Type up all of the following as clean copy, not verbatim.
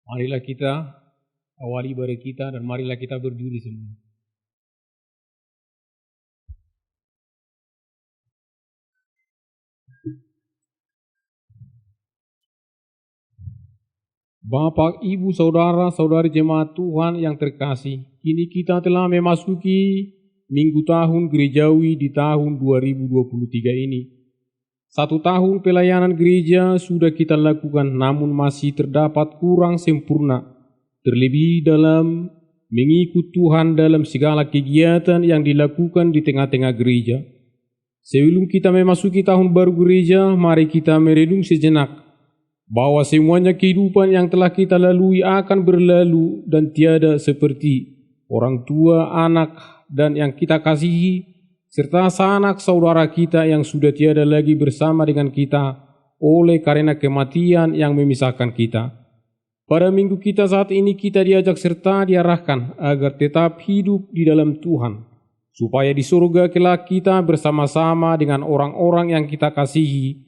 Marilah kita awali ibadah kita dan marilah kita berdiri semua. Bapak, Ibu, Saudara, Saudari jemaat Tuhan yang terkasih, kini kita telah memasuki Minggu Tahun Gerejawi di tahun 2023 ini. 1 tahun pelayanan gereja sudah kita lakukan, namun masih terdapat kurang sempurna. Terlebih dalam mengikut Tuhan dalam segala kegiatan yang dilakukan di tengah-tengah gereja. Sebelum kita memasuki tahun baru gereja, mari kita merenung sejenak bahwa semuanya kehidupan yang telah kita lalui akan berlalu dan tiada seperti orang tua, anak, dan yang kita kasihi, serta sanak saudara kita yang sudah tiada lagi bersama dengan kita oleh karena kematian yang memisahkan kita. Pada minggu kita saat ini kita diajak serta diarahkan agar tetap hidup di dalam Tuhan, supaya di surga kelak kita bersama-sama dengan orang-orang yang kita kasihi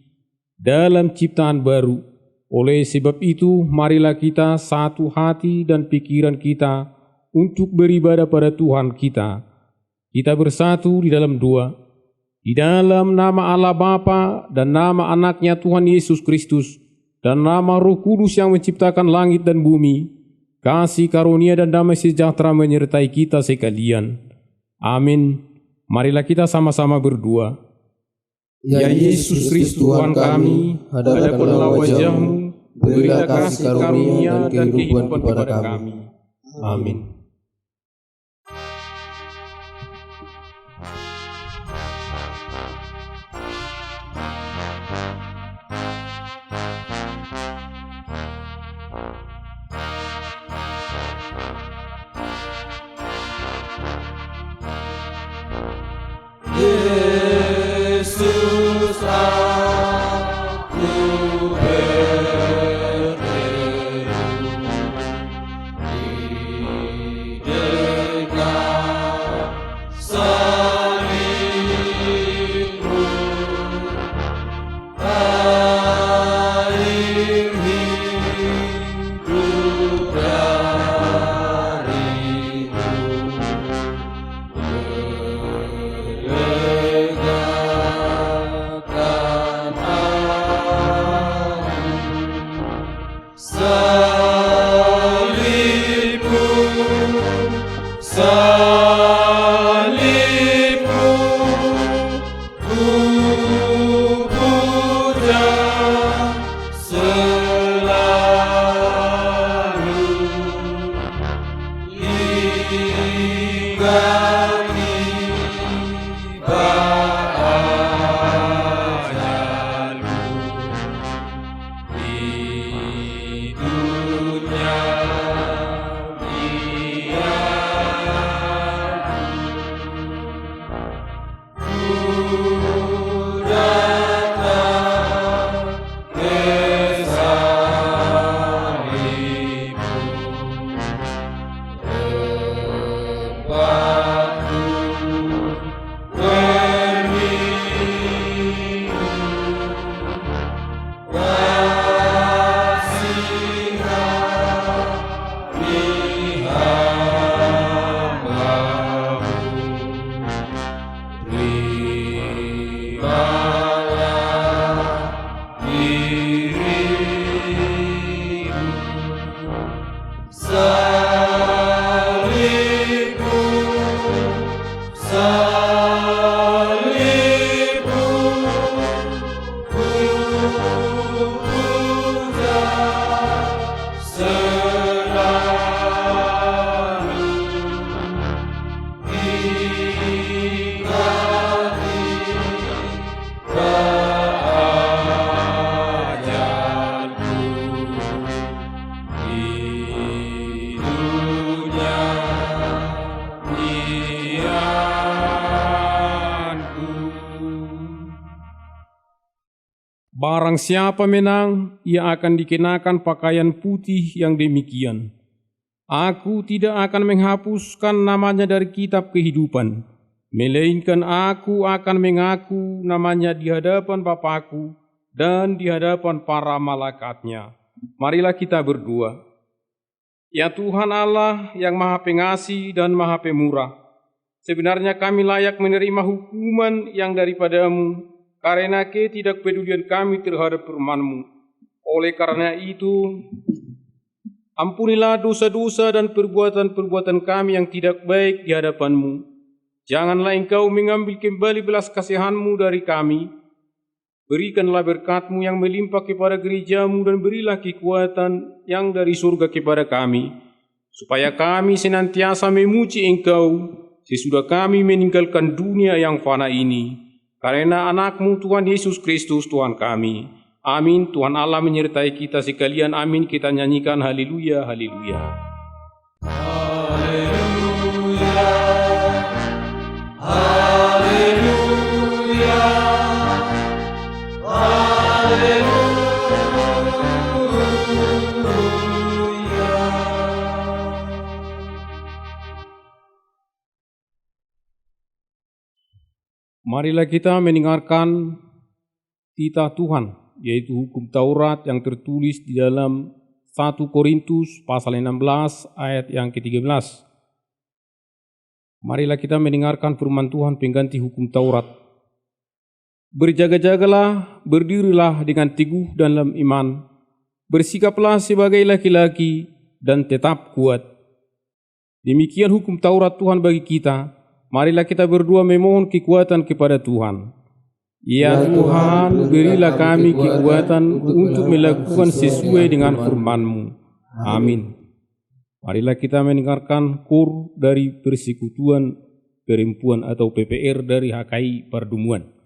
dalam ciptaan baru. Oleh sebab itu, marilah kita satu hati dan pikiran kita untuk beribadah pada Tuhan kita. Kita bersatu di dalam doa. Di dalam nama Allah Bapa dan nama anaknya Tuhan Yesus Kristus dan nama Roh Kudus yang menciptakan langit dan bumi, kasih karunia dan damai sejahtera menyertai kita sekalian. Amin. Marilah kita sama-sama berdoa. Ya Yesus Kristus Tuhan kami, hadapkanlah wajah-Mu, berilah kasih karunia dan kehidupan kepada kami. Amin. Yesus aku berteduh di dekat salib-Mu, air hidup dari-Mu. Barang siapa menang, ia akan dikenakan pakaian putih yang demikian. Aku tidak akan menghapuskan namanya dari kitab kehidupan, melainkan aku akan mengaku namanya di hadapan Bapa-Ku dan di hadapan para malaikatnya. Marilah kita berdoa. Ya Tuhan Allah yang Maha Pengasih dan Maha Pemurah, sebenarnya kami layak menerima hukuman yang daripada-Mu, karena ketidakpedulian kami terhadap firman-Mu. Oleh karena itu, ampunilah dosa-dosa dan perbuatan-perbuatan kami yang tidak baik di hadapan-Mu. Janganlah Engkau mengambil kembali belas kasihan-Mu dari kami. Berikanlah berkat-Mu yang melimpah kepada gereja-Mu dan berilah kekuatan yang dari surga kepada kami, supaya kami senantiasa memuji Engkau sesudah kami meninggalkan dunia yang fana ini. Karena anak-Mu Tuhan Yesus Kristus Tuhan kami. Amin. Tuhan Allah menyertai kita sekalian. Amin. Kita nyanyikan haleluya, haleluya. Haleluya, haleluya, Marilah kita mendengarkan titah Tuhan, yaitu hukum Taurat yang tertulis di dalam 1 Korintus pasal 16 ayat yang ke-13. Marilah kita mendengarkan firman Tuhan pengganti hukum Taurat. Berjaga-jagalah, berdirilah dengan teguh dalam iman, bersikaplah sebagai laki-laki dan tetap kuat. Demikian hukum Taurat Tuhan bagi kita. Marilah kita berdua memohon kekuatan kepada Tuhan. Ya Tuhan, berilah kami kekuatan untuk melakukan sesuai dengan firman-Mu. Amin. Marilah kita mendengarkan kor dari Persekutuan Perempuan atau PPR dari HKI Pardumuan.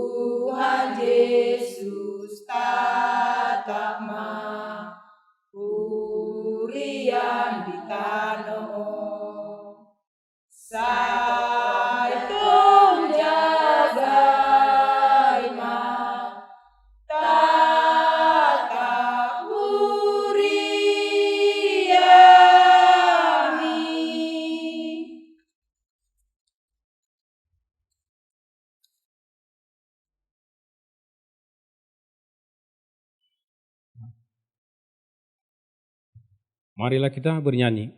Tuhan Yesus tatap urian di tanah. Saitong jagai tatap uriani. Marilah kita bernyanyi.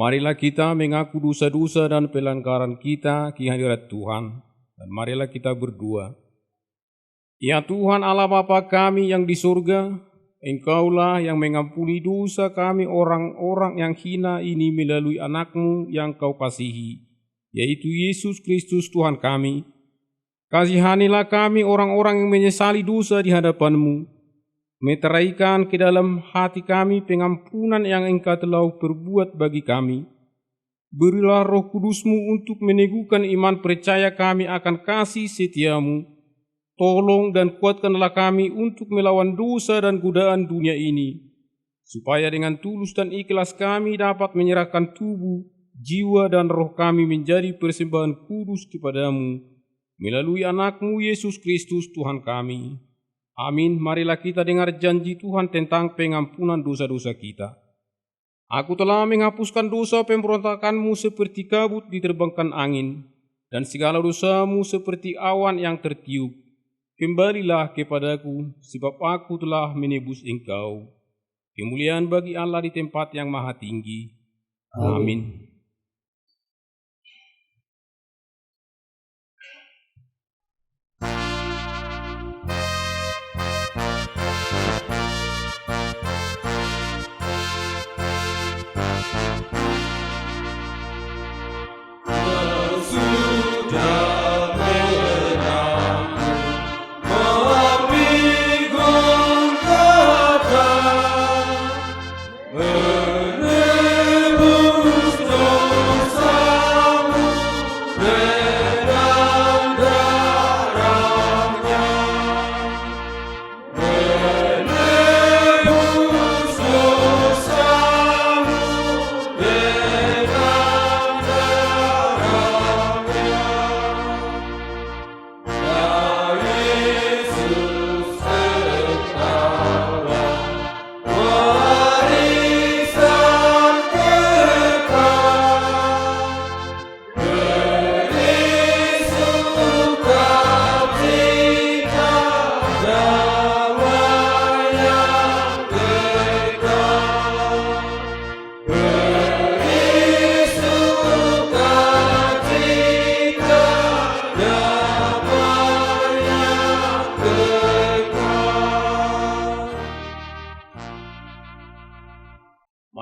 Marilah kita mengaku dosa-dosa dan pelanggaran kita di hadirat Tuhan, dan marilah kita berdoa. Ya Tuhan Allah Bapa kami yang di surga, Engkaulah yang mengampuni dosa kami orang-orang yang hina ini melalui anakmu yang Kau kasihi, yaitu Yesus Kristus Tuhan kami. Kasihanilah kami orang-orang yang menyesali dosa di hadapan-Mu, meteraikan ke dalam hati kami pengampunan yang Engkau telah perbuat bagi kami. Berilah Roh Kudus-Mu untuk meneguhkan iman percaya kami akan kasih setia-Mu. Tolong dan kuatkanlah kami untuk melawan dosa dan godaan dunia ini, supaya dengan tulus dan ikhlas kami dapat menyerahkan tubuh, jiwa dan roh kami menjadi persembahan kudus kepada-Mu, melalui anak-Mu Yesus Kristus Tuhan kami. Amin. Marilah kita dengar janji Tuhan tentang pengampunan dosa-dosa kita. Aku telah menghapuskan dosa pemberontakanmu seperti kabut diterbangkan angin, dan segala dosamu seperti awan yang tertiup. Kembalilah kepadaku, sebab aku telah menebus engkau. Kemuliaan bagi Allah di tempat yang maha tinggi. Amin.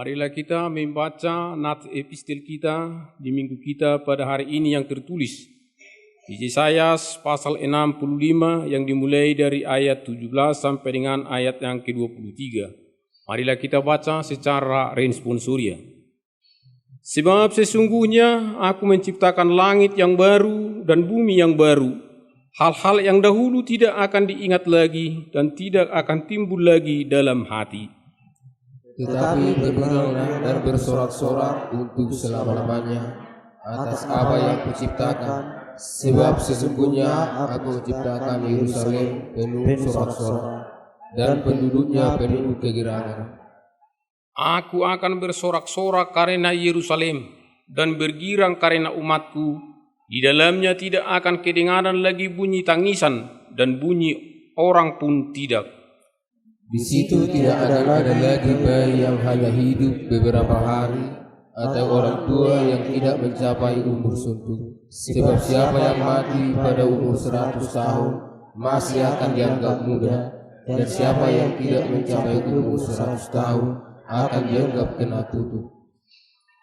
Marilah kita membaca nats epistel kita di minggu kita pada hari ini yang tertulis di Yesaya pasal 65 yang dimulai dari ayat 17 sampai dengan ayat yang ke-23. Marilah kita baca secara responsoria. Sebab sesungguhnya aku menciptakan langit yang baru dan bumi yang baru. Hal-hal yang dahulu tidak akan diingat lagi dan tidak akan timbul lagi dalam hati. tetapi beriringlah dan bersorak-sorak untuk selama-lamanya atas apa yang kuciptakan, sebab sesungguhnya aku menciptakan Yerusalem penuh sorak-sorak dan penduduknya penuh kegirangan. Aku akan bersorak-sorak karena Yerusalem dan bergirang karena umatku. Di dalamnya tidak akan kedengaran lagi bunyi tangisan dan bunyi orang pun tidak. Di situ tidak akan ada lagi bayi yang hanya hidup beberapa hari atau orang tua yang tidak mencapai umur suntuk. Sebab siapa yang mati pada umur 100 tahun masih akan dianggap muda, dan siapa yang tidak mencapai umur 100 tahun akan dianggap kena tutup.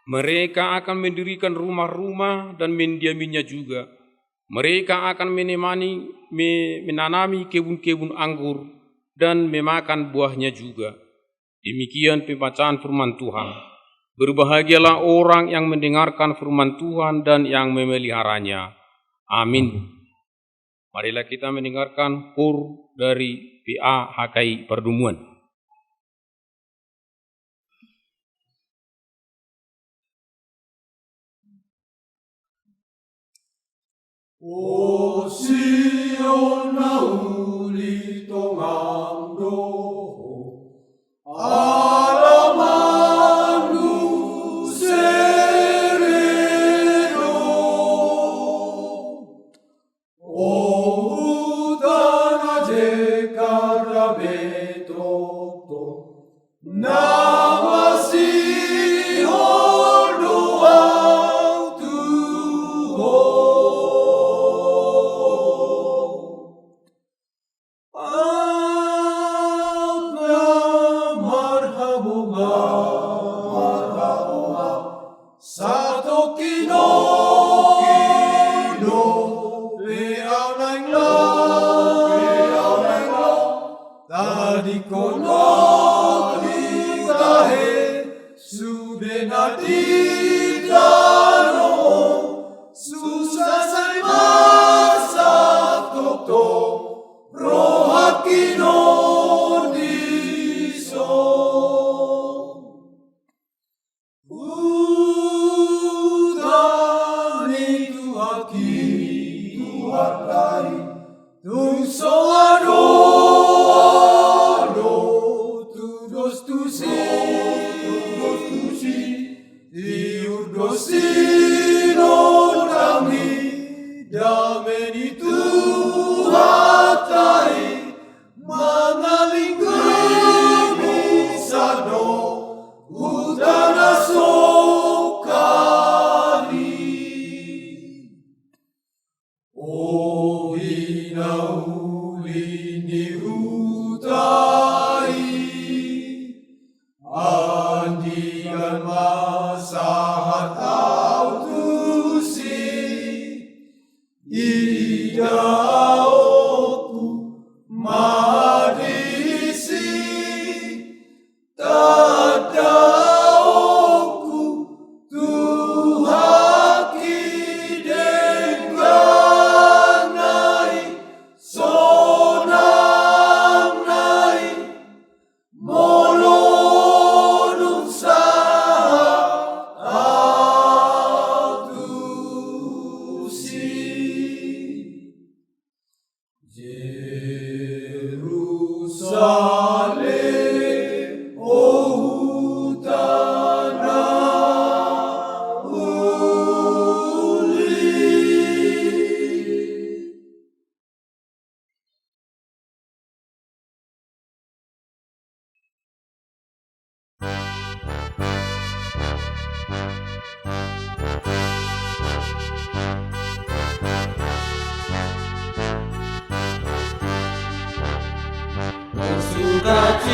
Mereka akan mendirikan rumah-rumah dan mendiaminya juga. Mereka akan menanami kebun-kebun anggur dan memakan buahnya juga. Demikian pembacaan firman Tuhan. Berbahagialah orang yang mendengarkan firman Tuhan dan yang memeliharanya. Amin. Marilah kita mendengarkan KUR dari PA HKI Perdumuan. O Sion nauli tongando, alamanmu sereno. O utana jekara betoto, namasi hordoang tuho.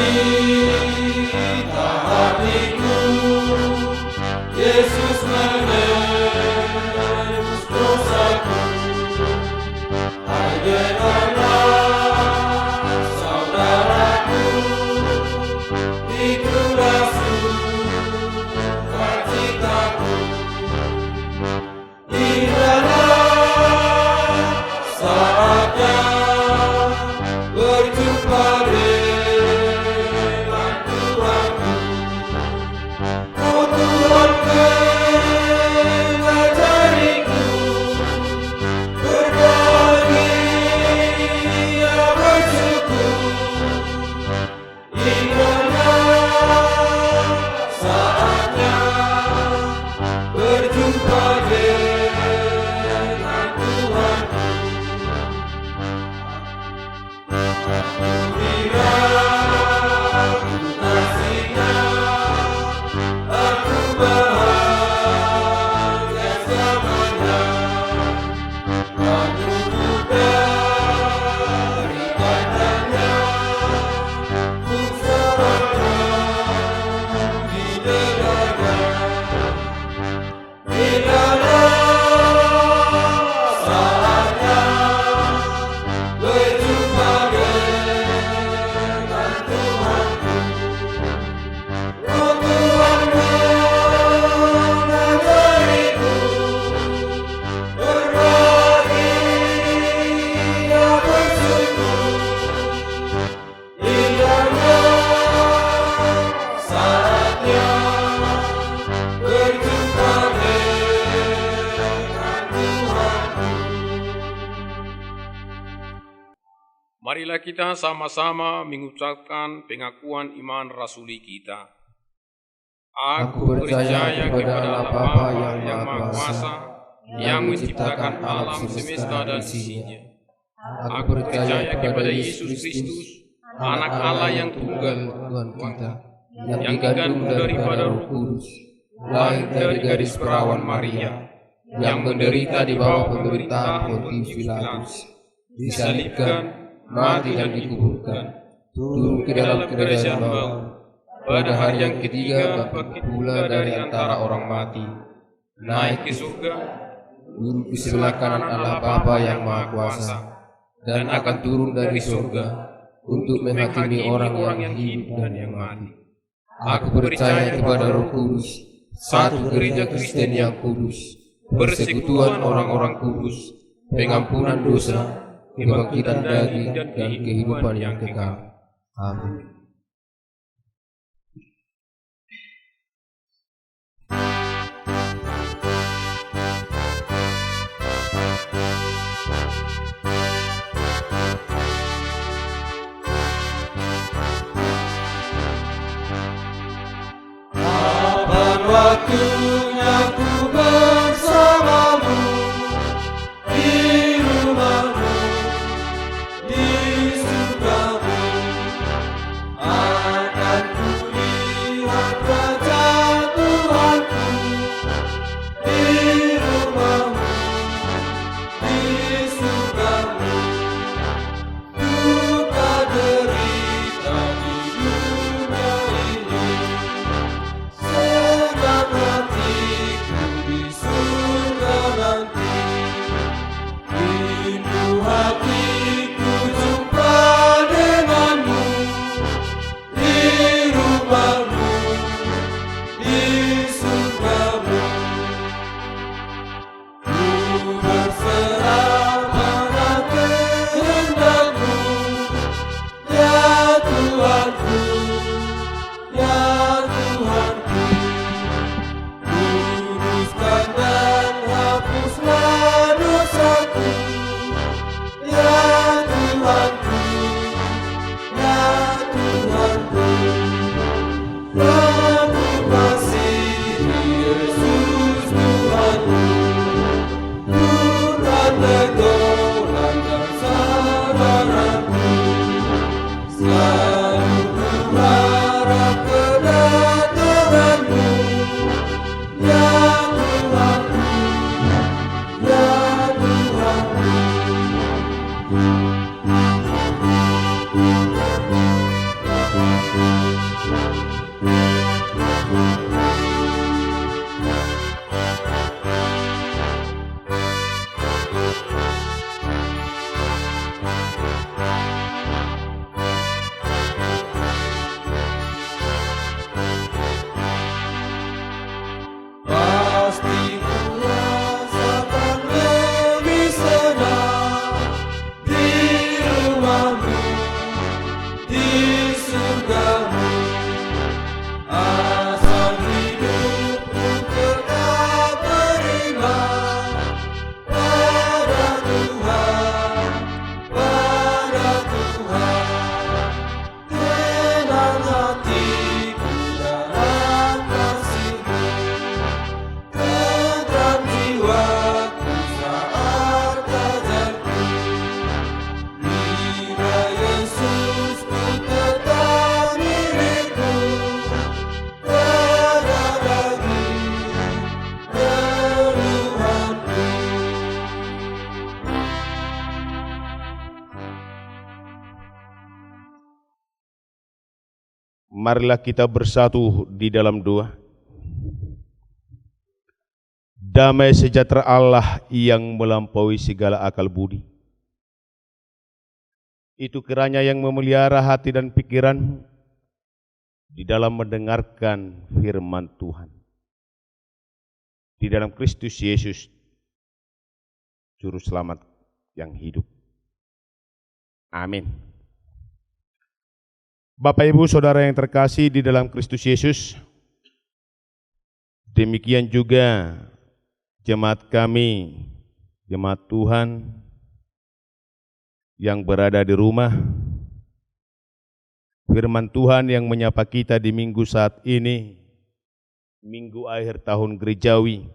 Sukacita hatiku, Yesus menebus dosaku. Hai dengarlah saudaraku, ikulah sukacitaku. Inilah saatnya berjumpa dengan Tuhanku. Marilah kita sama-sama mengucapkan pengakuan iman rasuli kita. Aku percaya kepada Allah Bapa yang Maha Kuasa, yang menciptakan alam semesta dan isinya. Aku percaya kepada Yesus Kristus, Anak Allah yang tunggal, Tuhan kita, yang dikandung daripada Roh Kudus, lahir dari gadis perawan Maria, yang menderita di bawah pemerintahan Pontius Pilatus, disalibkan, mati dan dikuburkan, turun ke dalam kerajaan bawah, pada hari yang ketiga bangkit pula dari antara orang mati, naik ke surga, duduk di sebelah kanan Allah Bapa yang Maha Kuasa, dan akan turun dari surga untuk menghakimi orang yang hidup dan yang mati. Aku percaya kepada Roh Kudus, satu gereja Kristen yang kudus, persekutuan orang-orang kudus, pengampunan dosa, kebangkitan daging, dan kehidupan yang kekal. Amin. Kapan waktunya ku bersamamu di rumahmu, di surgamu, akan ku lihat wajah Tuhanku di rumahmu, di surgamu. Duka derita di dunia ini, senang hatiku di surga nanti. Rindu hatiku jumpa denganmu di rumahmu, di surgamu. Ku berserah pada kehendakmu, ya Tuhanku, ya Tuhanku. Luruskan dan hapuslah dosaku, ya Tuhanku, ya Tuhanku. Aku kasihi Yesus Tuhanku, Tuhan teguran dan saudaraku. Selalu kuharap kedatanganmu, ya Tuhanku, ya Tuhanku. Pasti ku rasakan lebih senang di rumahmu, di surgamu. Asal hidupku tetap beriman pada Tuhan, pada Tuhan. Tenang hatiku dalam kasih-Mu, tentram jiwaku saat ajalku. Bila Yesus ku tetap milikku, tiada lagi keluhanku. Marilah kita bersatu di dalam doa. Damai sejahtera Allah yang melampaui segala akal budi, itu kiranya yang memelihara hati dan pikiranmu di dalam mendengarkan firman Tuhan. Di dalam Kristus Yesus, Juru Selamat yang hidup. Amin. Bapak Ibu Saudara yang terkasih di dalam Kristus Yesus, demikian juga jemaat kami, jemaat Tuhan yang berada di rumah, firman Tuhan yang menyapa kita di minggu saat ini, minggu akhir tahun gerejawi,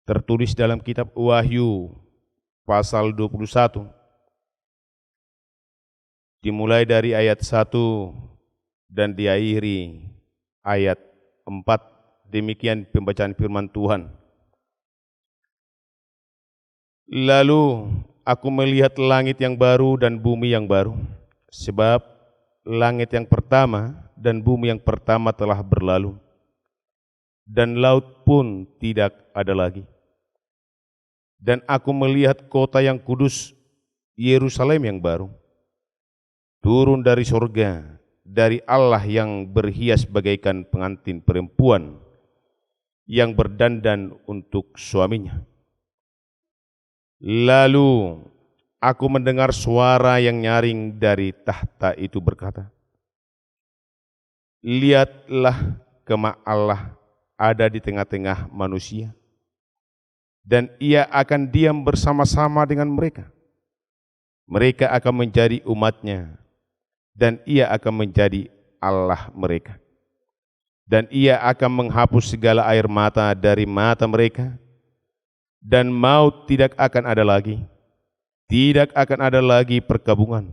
tertulis dalam kitab Wahyu pasal 21, dimulai dari ayat 1 dan diakhiri ayat 4. Demikian pembacaan firman Tuhan. Lalu aku melihat langit yang baru dan bumi yang baru, sebab langit yang pertama dan bumi yang pertama telah berlalu, dan laut pun tidak ada lagi. Dan aku melihat kota yang kudus, Yerusalem yang baru, turun dari surga, dari Allah yang berhias bagaikan pengantin perempuan yang berdandan untuk suaminya. Lalu aku mendengar suara yang nyaring dari tahta itu berkata, lihatlah, kemah Allah ada di tengah-tengah manusia, dan ia akan diam bersama-sama dengan mereka. Mereka akan menjadi umatnya, dan ia akan menjadi Allah mereka. Dan ia akan menghapus segala air mata dari mata mereka, dan maut tidak akan ada lagi. Tidak akan ada lagi perkabungan,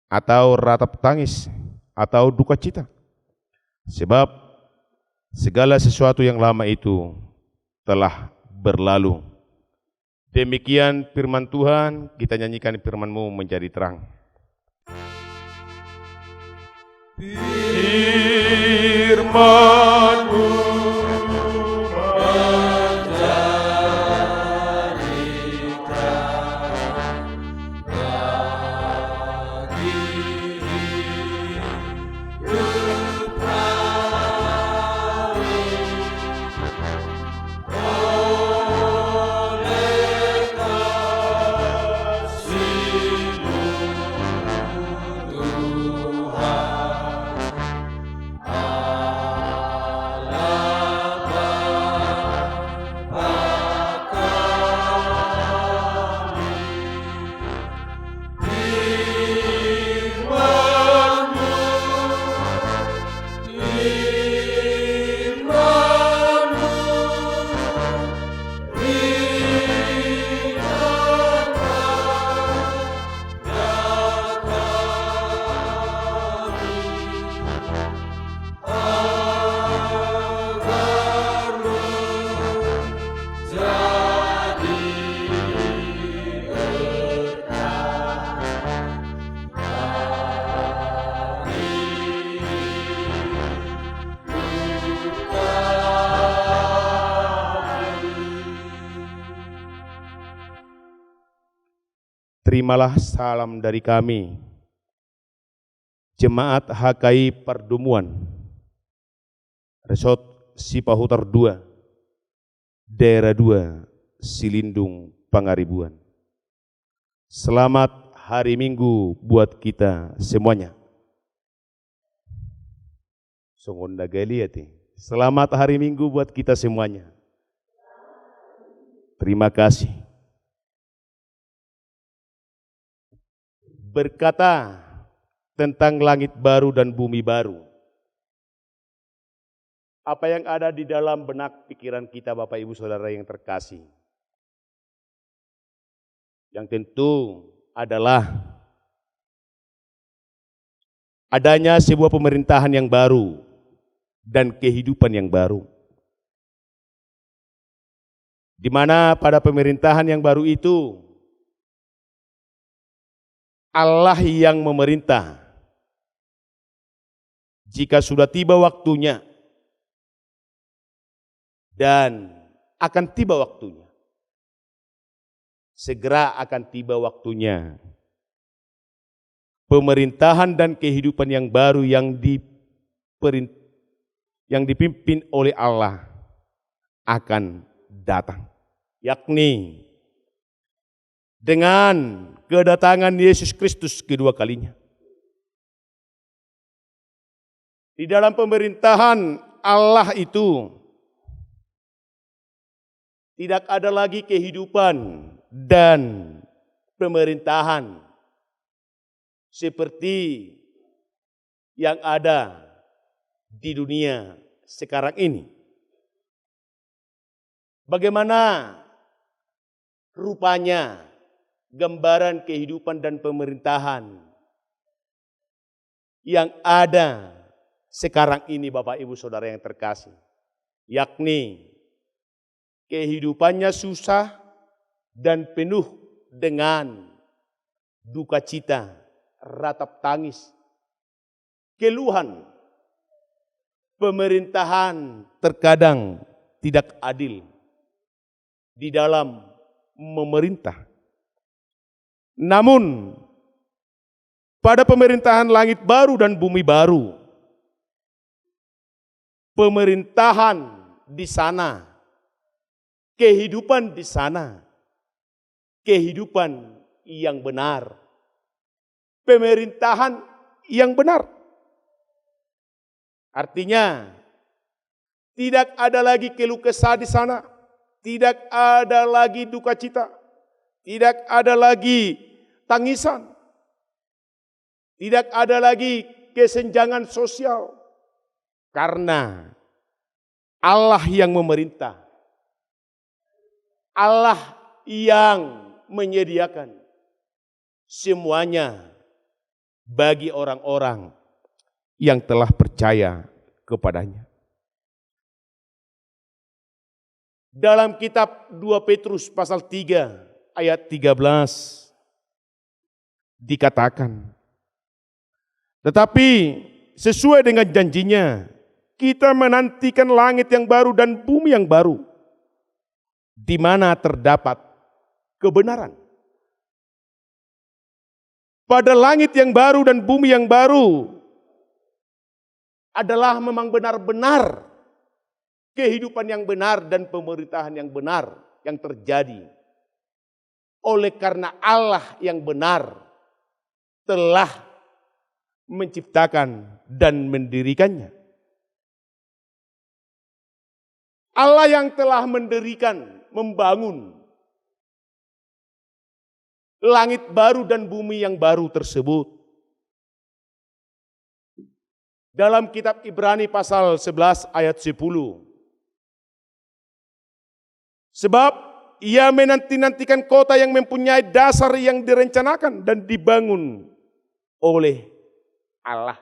atau ratap tangis, atau duka cita. Sebab segala sesuatu yang lama itu telah berlalu. Demikian firman Tuhan, kita nyanyikan firman-Mu menjadi terang. Firman-Mu terimalah salam dari kami, Jemaat HKI Pardumuan, Resort Sipahutar 2, Daerah 2, Silindung, Pangaribuan. Selamat hari Minggu buat kita semuanya. Songonda galiati. Selamat hari Minggu buat kita semuanya. Terima kasih. Berkata tentang langit baru dan bumi baru. Apa yang ada di dalam benak pikiran kita Bapak Ibu Saudara yang terkasih? Yang tentu adalah adanya sebuah pemerintahan yang baru dan kehidupan yang baru. Di mana pada pemerintahan yang baru itu Allah yang memerintah. Jika sudah tiba waktunya dan akan tiba waktunya, segera akan tiba waktunya, pemerintahan dan kehidupan yang baru yang dipimpin oleh Allah akan datang, yakni dengan kedatangan Yesus Kristus kedua kalinya. Di dalam pemerintahan Allah itu tidak ada lagi kehidupan dan pemerintahan seperti yang ada di dunia sekarang ini. Bagaimana rupanya gambaran kehidupan dan pemerintahan yang ada sekarang ini, Bapak Ibu Saudara yang terkasih, yakni kehidupannya susah dan penuh dengan duka cita, ratap tangis, keluhan. Pemerintahan terkadang tidak adil di dalam memerintah. Namun pada pemerintahan langit baru dan bumi baru, pemerintahan di sana, kehidupan di sana, kehidupan yang benar, pemerintahan yang benar. Artinya tidak ada lagi keluh kesah di sana, tidak ada lagi duka cita, tidak ada lagi tangisan, tidak ada lagi kesenjangan sosial, karena Allah yang memerintah, Allah yang menyediakan semuanya bagi orang-orang yang telah percaya kepadanya. Dalam kitab 2 Petrus pasal 3 ayat 13 dikatakan, tetapi sesuai dengan janjinya, kita menantikan langit yang baru dan bumi yang baru, di mana terdapat kebenaran. Pada langit yang baru dan bumi yang baru adalah memang benar-benar kehidupan yang benar dan pemerintahan yang benar yang terjadi. Oleh karena Allah yang benar telah menciptakan dan mendirikannya. Allah yang telah mendirikan, membangun langit baru dan bumi yang baru tersebut. Dalam kitab Ibrani pasal 11 ayat 10. Sebab ia menanti-nantikan kota yang mempunyai dasar yang direncanakan dan dibangun oleh Allah.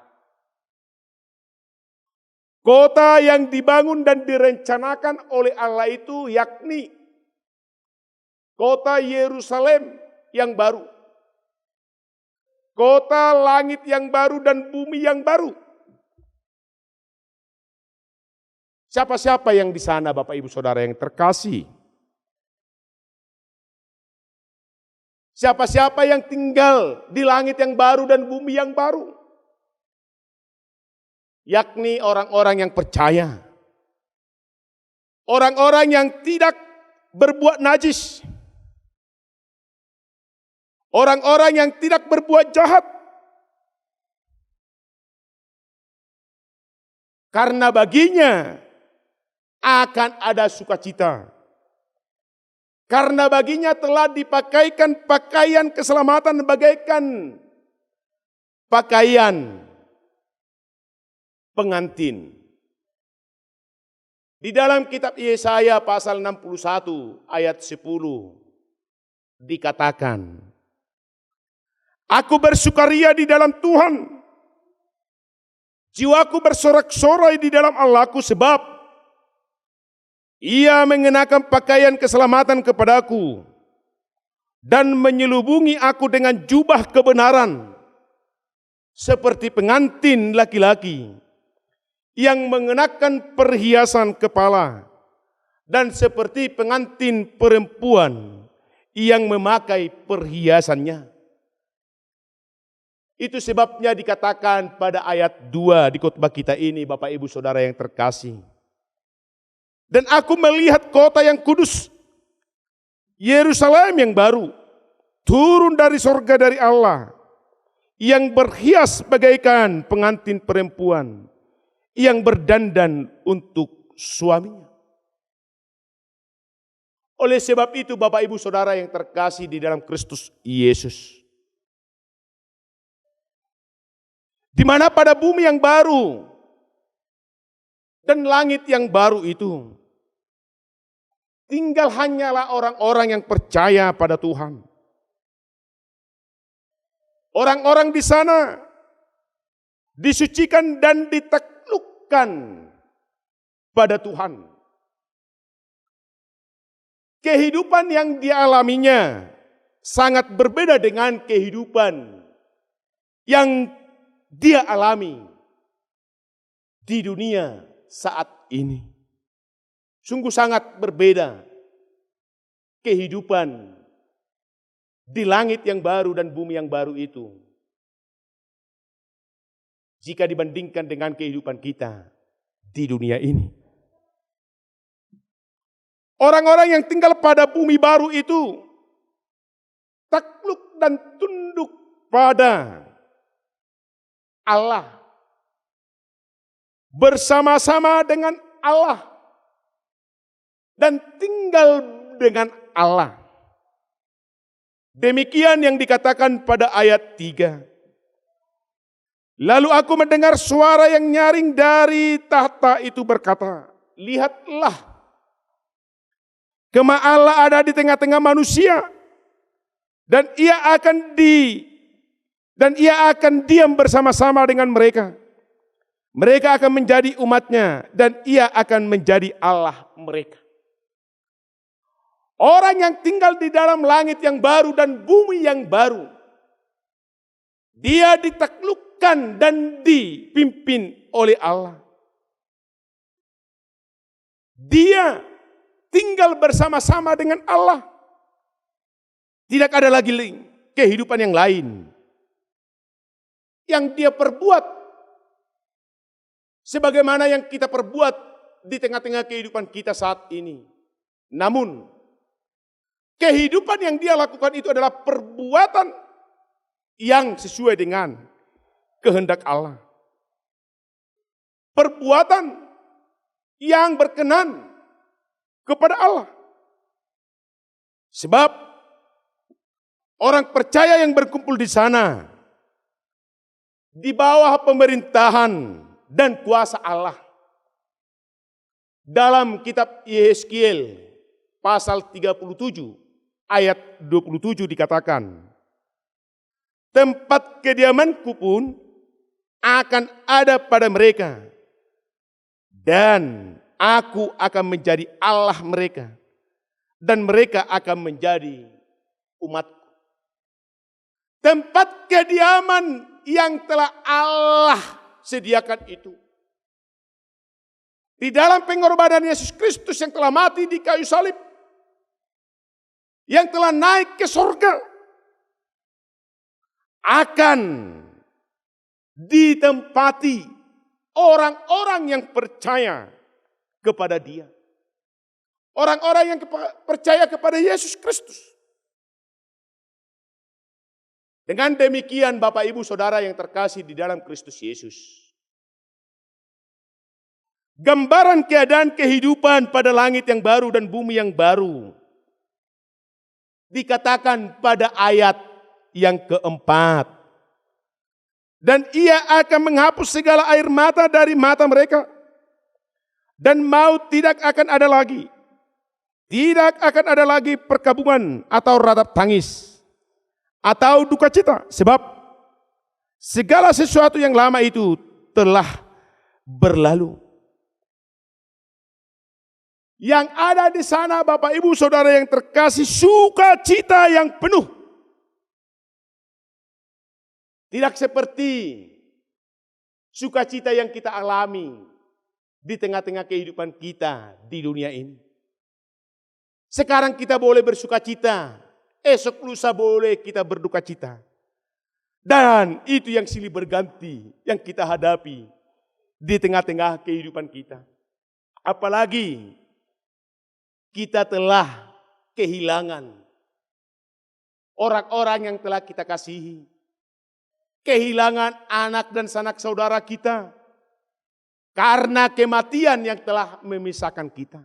Kota yang dibangun dan direncanakan oleh Allah itu yakni kota Yerusalem yang baru. Kota langit yang baru dan bumi yang baru. Siapa-siapa yang di sana, Bapak Ibu Saudara yang terkasih? Siapa-siapa yang tinggal di langit yang baru dan bumi yang baru? Yakni orang-orang yang percaya. Orang-orang yang tidak berbuat najis. Orang-orang yang tidak berbuat jahat. Karena baginya akan ada sukacita. Karena baginya telah dipakaikan pakaian keselamatan bagaikan pakaian pengantin. Di dalam kitab Yesaya pasal 61 ayat 10 dikatakan, aku bersukaria di dalam Tuhan, jiwaku bersorak-sorai di dalam Allahku, sebab Ia mengenakan pakaian keselamatan kepadaku dan menyelubungi aku dengan jubah kebenaran, seperti pengantin laki-laki yang mengenakan perhiasan kepala, dan seperti pengantin perempuan yang memakai perhiasannya. Itu sebabnya dikatakan pada ayat 2 di khotbah kita ini, Bapak Ibu Saudara yang terkasih. Dan aku melihat kota yang kudus, Yerusalem yang baru, turun dari sorga dari Allah, yang berhias bagaikan pengantin perempuan, yang berdandan untuk suaminya. Oleh sebab itu Bapak Ibu Saudara yang terkasih di dalam Kristus Yesus, di mana pada bumi yang baru dan langit yang baru itu tinggal hanyalah orang-orang yang percaya pada Tuhan. Orang-orang di sana disucikan dan ditaklukkan pada Tuhan. Kehidupan yang dialaminya sangat berbeda dengan kehidupan yang dia alami di dunia saat ini. Sungguh sangat berbeda kehidupan di langit yang baru dan bumi yang baru itu, jika dibandingkan dengan kehidupan kita di dunia ini. Orang-orang yang tinggal pada bumi baru itu takluk dan tunduk pada Allah, bersama-sama dengan Allah, dan tinggal dengan Allah. Demikian yang dikatakan pada ayat 3. Lalu aku mendengar suara yang nyaring dari tahta itu berkata, lihatlah, Kema Allah ada di tengah-tengah manusia, dan ia akan diam bersama-sama dengan mereka. Mereka akan menjadi umatnya, dan ia akan menjadi Allah mereka. Orang yang tinggal di dalam langit yang baru dan bumi yang baru, dia ditaklukkan dan dipimpin oleh Allah. Dia tinggal bersama-sama dengan Allah. Tidak ada lagi kehidupan yang lain yang dia perbuat sebagaimana yang kita perbuat di tengah-tengah kehidupan kita saat ini. Namun, kehidupan yang dia lakukan itu adalah perbuatan yang sesuai dengan kehendak Allah. Perbuatan yang berkenan kepada Allah. Sebab orang percaya yang berkumpul di sana di bawah pemerintahan dan kuasa Allah. Dalam kitab Yeskiel pasal 37 ayat 27 dikatakan, tempat kediamanku pun akan ada pada mereka, dan aku akan menjadi Allah mereka, dan mereka akan menjadi umatku. Tempat kediaman yang telah Allah sediakan itu, di dalam pengorbanan Yesus Kristus yang telah mati di kayu salib, yang telah naik ke surga, akan ditempati orang-orang yang percaya kepada Dia. Orang-orang yang percaya kepada Yesus Kristus. Dengan demikian Bapak Ibu Saudara yang terkasih di dalam Kristus Yesus, gambaran keadaan kehidupan pada langit yang baru dan bumi yang baru dikatakan pada ayat yang keempat. Dan ia akan menghapus segala air mata dari mata mereka, dan maut tidak akan ada lagi. Tidak akan ada lagi perkabungan atau ratap tangis atau duka cita, sebab segala sesuatu yang lama itu telah berlalu. Yang ada di sana Bapak Ibu Saudara yang terkasih, sukacita yang penuh. Tidak seperti sukacita yang kita alami di tengah-tengah kehidupan kita di dunia ini. Sekarang kita boleh bersukacita, esok lusa boleh kita berduka cita. Dan itu yang silih berganti yang kita hadapi di tengah-tengah kehidupan kita. Apalagi kita telah kehilangan orang-orang yang telah kita kasihi. Kehilangan anak dan sanak saudara kita karena kematian yang telah memisahkan kita.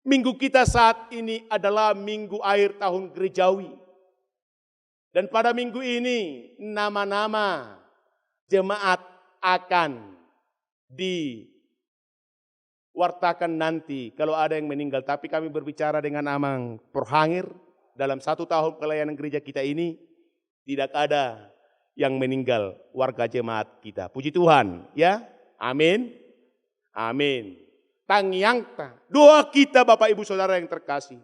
Minggu kita saat ini adalah minggu akhir tahun gerejawi. Dan pada minggu ini nama-nama jemaat akan diwartakan nanti kalau ada yang meninggal. Tapi kami berbicara dengan Amang Prohangir, dalam 1 tahun pelayanan gereja kita ini tidak ada yang meninggal warga jemaat kita. Puji Tuhan, ya. Amin. Amin. Tangyangta, doa kita Bapak Ibu Saudara yang terkasih.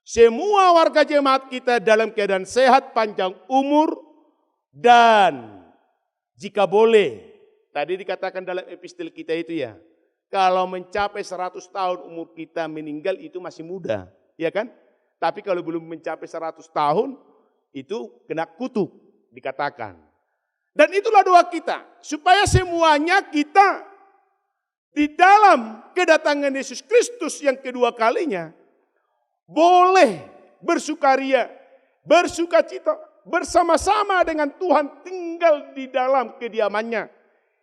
Semua warga jemaat kita dalam keadaan sehat, panjang umur, dan jika boleh, tadi dikatakan dalam epistel kita itu ya, kalau mencapai 100 tahun umur kita meninggal itu masih muda, ya kan? Tapi kalau belum mencapai 100 tahun, itu kena kutuk, dikatakan. Dan itulah doa kita, supaya semuanya kita di dalam kedatangan Yesus Kristus yang kedua kalinya, boleh bersukaria, bersukacita, bersama-sama dengan Tuhan tinggal di dalam kediamannya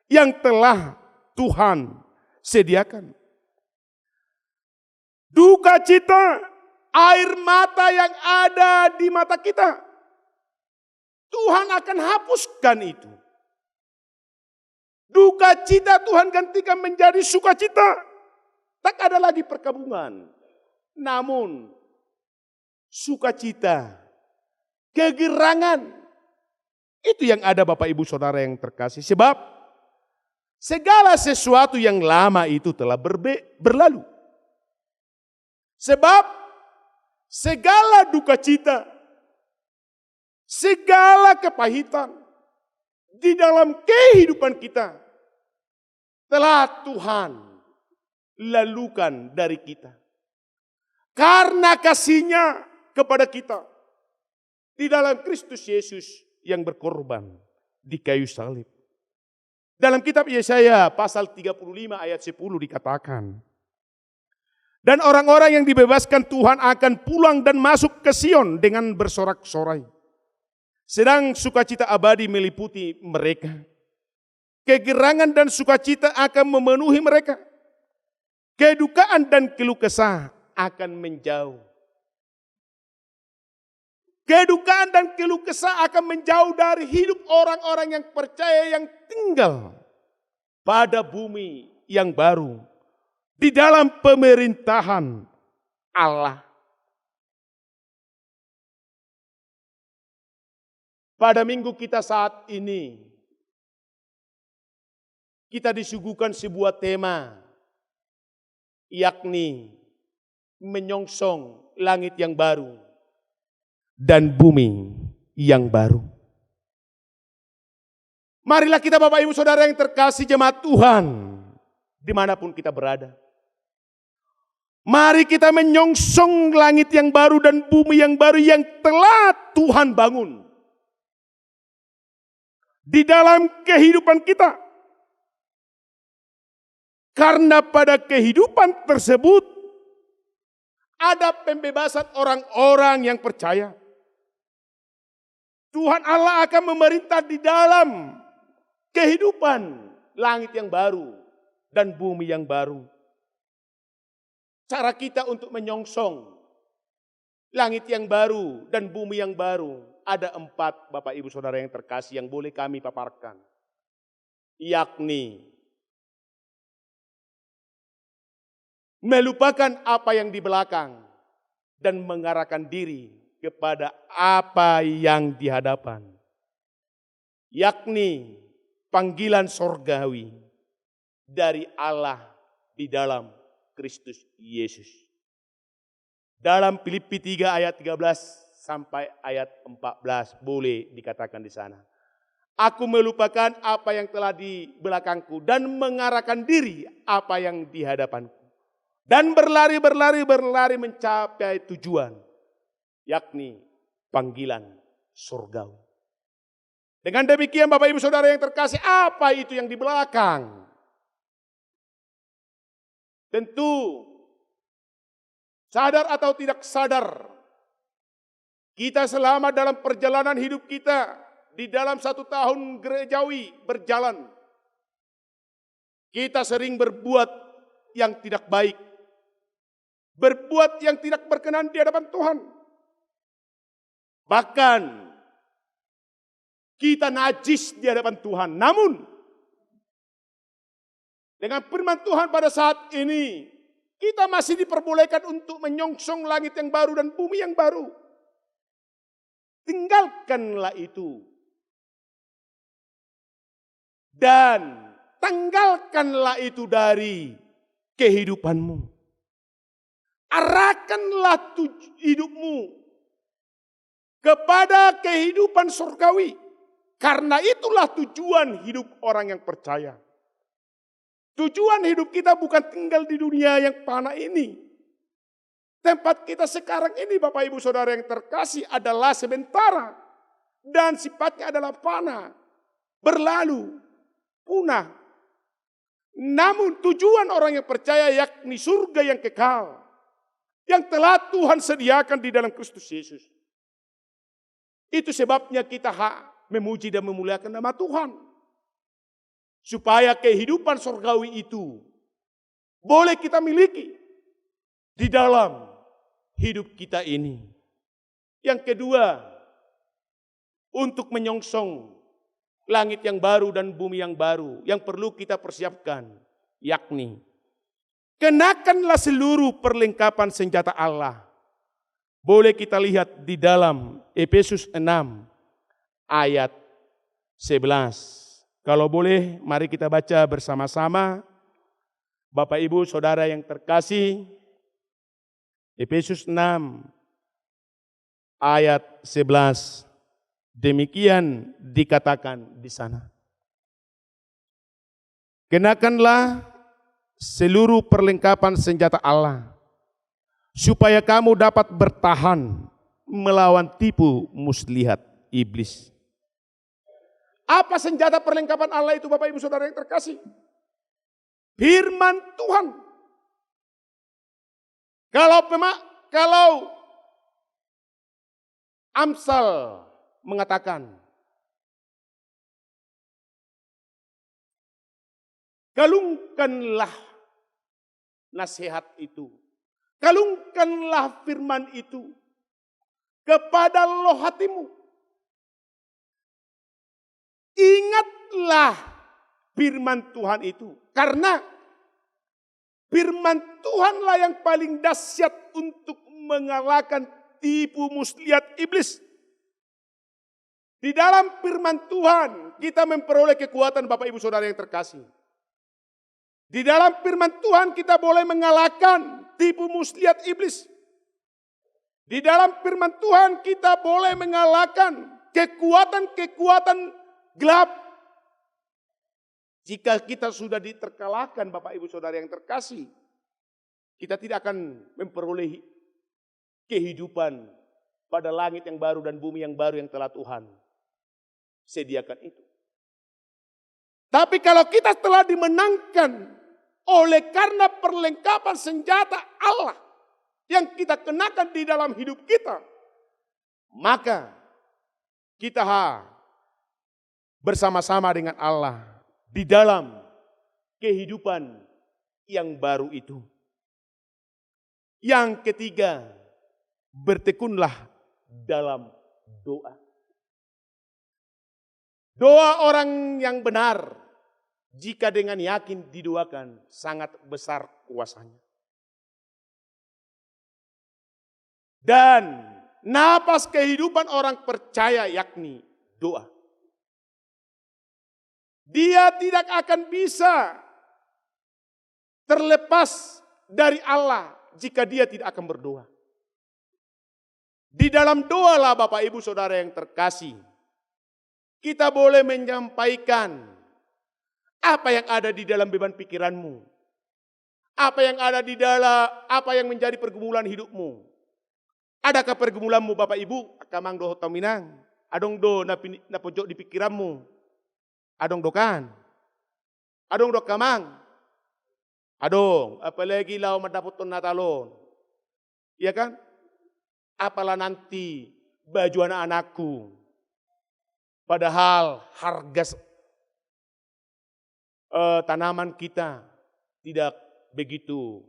yang telah Tuhan sediakan. Duka cita, air mata yang ada di mata kita, Tuhan akan hapuskan itu. Duka cita Tuhan gantikan menjadi sukacita. Tak ada lagi perkabungan. Namun sukacita, kegerangan, itu yang ada Bapak Ibu Saudara yang terkasih. Sebab segala sesuatu yang lama itu telah berlalu. Sebab segala duka cita, segala kepahitan di dalam kehidupan kita telah Tuhan lalukan dari kita. Karena kasih-Nya kepada kita di dalam Kristus Yesus yang berkorban di kayu salib. Dalam kitab Yesaya pasal 35 ayat 10 dikatakan, dan orang-orang yang dibebaskan Tuhan akan pulang dan masuk ke Sion dengan bersorak-sorai. Sedang sukacita abadi meliputi mereka. Kegerangan dan sukacita akan memenuhi mereka. Kedukaan dan keluh kesah akan menjauh. Kedukaan dan keluh kesah akan menjauh dari hidup orang-orang yang percaya yang tinggal pada bumi yang baru. Di dalam pemerintahan Allah. Pada minggu kita saat ini, kita disuguhkan sebuah tema, yakni menyongsong langit yang baru dan bumi yang baru. Marilah kita Bapak Ibu Saudara yang terkasih jemaat Tuhan, dimanapun kita berada. Mari kita menyongsong langit yang baru dan bumi yang baru yang telah Tuhan bangun di dalam kehidupan kita. Karena pada kehidupan tersebut ada pembebasan orang-orang yang percaya. Tuhan Allah akan memerintah di dalam kehidupan langit yang baru dan bumi yang baru. Cara kita untuk menyongsong langit yang baru dan bumi yang baru ada 4 Bapak Ibu Saudara yang terkasih yang boleh kami paparkan. Yakni melupakan apa yang di belakang dan mengarahkan diri kepada apa yang di hadapan. Yakni panggilan sorgawi dari Allah di dalam Kristus Yesus. Dalam Filipi 3 ayat 13 sampai ayat 14 boleh dikatakan di sana. Aku melupakan apa yang telah di belakangku dan mengarahkan diri apa yang di hadapanku. Dan berlari mencapai tujuan, yakni panggilan surgawi. Dengan demikian Bapak Ibu Saudara yang terkasih, apa itu yang di belakang? Tentu sadar atau tidak sadar, kita selama dalam perjalanan hidup kita di dalam 1 tahun gerejawi berjalan, kita sering berbuat yang tidak baik. berbuat yang tidak berkenan di hadapan Tuhan. Bahkan kita najis di hadapan Tuhan. Namun dengan firman Tuhan pada saat ini, kita masih diperbolehkan untuk menyongsong langit yang baru dan bumi yang baru. Tinggalkanlah itu. Dan tanggalkanlah itu dari kehidupanmu. Arahkanlah hidupmu kepada kehidupan surgawi. Karena itulah tujuan hidup orang yang percaya. Tujuan hidup kita bukan tinggal di dunia yang fana ini. Tempat kita sekarang ini, Bapak Ibu Saudara yang terkasih, adalah sementara. Dan sifatnya adalah fana, berlalu, punah. Namun tujuan orang yang percaya yakni surga yang kekal. Yang telah Tuhan sediakan di dalam Kristus Yesus. Itu sebabnya kita memuji dan memuliakan nama Tuhan. Supaya kehidupan surgawi itu boleh kita miliki di dalam hidup kita ini. Yang kedua, untuk menyongsong langit yang baru dan bumi yang baru yang perlu kita persiapkan, yakni kenakanlah seluruh perlengkapan senjata Allah. Boleh kita lihat di dalam Efesus 6 ayat 11. Kalau boleh, mari kita baca bersama-sama. Bapak Ibu Saudara yang terkasih, Efesus 6 ayat 11. Demikian dikatakan di sana. Kenakanlah seluruh perlengkapan senjata Allah, supaya kamu dapat bertahan melawan tipu muslihat iblis. Apa senjata perlengkapan Allah itu, Bapak Ibu Saudara yang terkasih? Firman Tuhan. Kalau Amsal mengatakan, kalungkanlah nasihat itu, kalungkanlah firman itu kepada loh hatimu. Ingatlah firman Tuhan itu. Karena firman Tuhanlah yang paling dahsyat untuk mengalahkan tipu muslihat iblis. Di dalam firman Tuhan kita memperoleh kekuatan, Bapak Ibu Saudara yang terkasih. Di dalam firman Tuhan kita boleh mengalahkan tipu muslihat iblis. Di dalam firman Tuhan kita boleh mengalahkan kekuatan-kekuatan gelap. Jika kita sudah diterkalahkan, Bapak Ibu Saudara yang terkasih, kita tidak akan memperoleh kehidupan pada langit yang baru dan bumi yang baru yang telah Tuhan sediakan itu. Tapi kalau kita telah dimenangkan oleh karena perlengkapan senjata Allah yang kita kenakan di dalam hidup kita, maka kita bersama-sama dengan Allah di dalam kehidupan yang baru itu. Yang ketiga, bertekunlah dalam doa. Doa orang yang benar, jika dengan yakin didoakan, sangat besar kuasanya. Dan napas kehidupan orang percaya yakni doa. Dia tidak akan bisa terlepas dari Allah jika dia tidak akan berdoa. Di dalam doalah Bapak Ibu Saudara yang terkasih, kita boleh menyampaikan apa yang ada di dalam beban pikiranmu. Apa yang ada di dalam, apa yang menjadi pergumulan hidupmu. Adakah pergumulanmu Bapak Ibu? Kamang doh taminang. Adong do na pojok di pikiranmu. Adong dokan. Adong dok kamang. Adong, apalagi lau mendapatkan natalon. Iya kan? Apalah nanti baju anak-anakku. Padahal harga tanaman kita tidak begitu